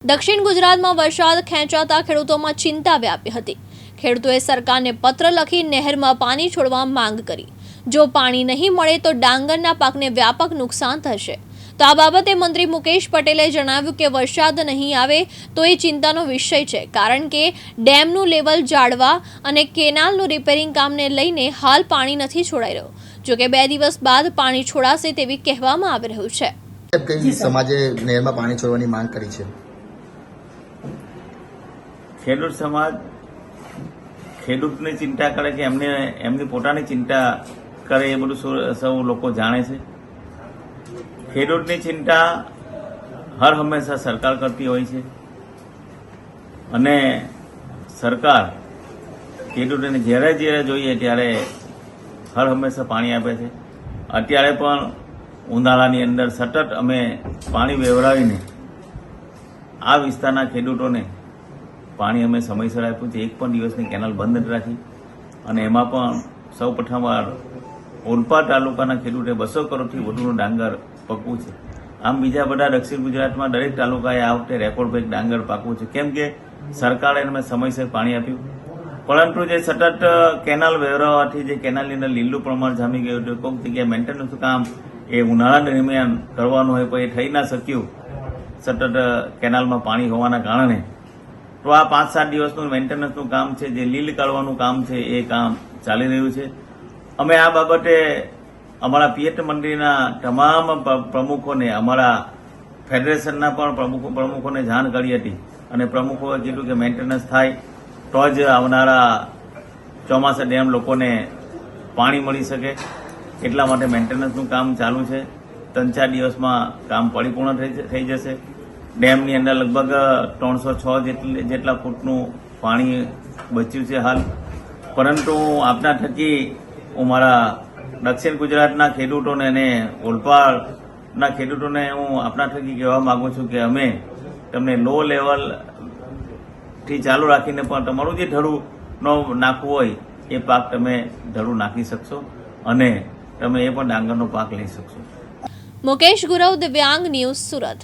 દક્ષિણ ગુજરાતમાં વરસાદ ખેંચાતા ખેડૂતોમાં ચિંતા વ્યાપી હતી। ખેડૂતોએ સરકારને પત્ર લખી નહેરમાં પાણી છોડવા માંગ કરી। જો પાણી નહીં મળે તો ડાંગરના પાકને વ્યાપક નુકસાન થશે। તો આ બાબતે મંત્રી મુકેશ પટેલે જણાવ્યું કે વરસાદ નહીં આવે તો એ ચિંતાનો વિષય છે, કારણ કે ડેમનું લેવલ જાળવા અને કેનાલનું રિપેરિંગ કામને લઈને હાલ પાણી નથી છોડાઈ રહ્યું। જો કે 2 દિવસ બાદ પાણી છોડાશે તેવી કહેવામાં આવી રહ્યું છે। કઈ સમાજે નહેરમાં પાણી છોડવાની માંગ કરી છે? ખેડૂત સમાજ ખેડૂતની ચિંતા કરે કે એમની પોતાની ચિંતા કરે એ બધું સૌ લોકો જાણે છે। ખેડૂતની ચિંતા હર હંમેશા સરકાર કરતી હોય છે અને સરકાર ખેડૂતોને જ્યારે જોઈએ ત્યારે હર હંમેશા પાણી આપે છે। અત્યારે પણ ઉનાળાની અંદર સતત અમે પાણી વેવરાવીને આ વિસ્તારના ખેડૂતોને પાણી અમે સમયસર આપ્યું છે। એક પણ દિવસની કેનાલ બંધ નથી રાખી અને એમાં પણ સૌ પ્રથમવાર ઓલપાડ તાલુકાના ખેડૂતે 200 કરોડથી વધુનું ડાંગર પાકવું છે। આમ બીજા બધા દક્ષિણ ગુજરાતમાં દરેક તાલુકાએ આ વખતે રેકોર્ડ બ્રેક ડાંગર પાકવું છે, કેમ કે સરકારે અમે સમયસર પાણી આપ્યું। પરંતુ જે સતત કેનાલ વેવરાવવાથી જે કેનાલની અંદર લીલું પ્રમાણ જામી ગયું હતું, કોઈક જગ્યાએ મેન્ટેનન્સનું કામ એ ઉનાળા દરમિયાન કરવાનું હોય પણ એ થઈ ના શક્યું સતત કેનાલમાં પાણી હોવાના કારણે। તો આ 5-7 દિવસનું મેન્ટેનન્સનું કામ છે, જે લીલ કાઢવાનું કામ છે, એ કામ ચાલી રહ્યું છે। અમે આ બાબતે અમારા પીએચ મંડળીના તમામ પ્રમુખોને, અમારા ફેડરેશનના પણ પ્રમુખોને જાણ કરી હતી અને પ્રમુખોએ કીધું કે મેન્ટેનન્સ થાય તો જ આવનારા ચોમાસા ડેમ લોકોને પાણી મળી શકે, એટલા માટે મેન્ટેનન્સનું કામ ચાલુ છે। 3-4 દિવસમાં કામ પરિપૂર્ણ થઈ જશે। ડેમની અંદર લગભગ 306 જેટલા ફૂટનું પાણી બચ્યું છે હાલ। પરંતુ આપના થકી હું મારા દક્ષિણ ગુજરાતના ખેડૂતોને અને ઓલપાડના ખેડૂતોને હું આપના થકી કહેવા માંગુ છું કે અમે તમને લો લેવલથી ચાલુ રાખીને પણ તમારું જે ધડું નાખવું હોય એ પાક તમે ધડું નાખી શકશો અને તમે એ પણ ડાંગરનો પાક લઈ શકશો। મુકેશ ગુરવ, દિવ્યાંગ ન્યૂઝ, સુરત।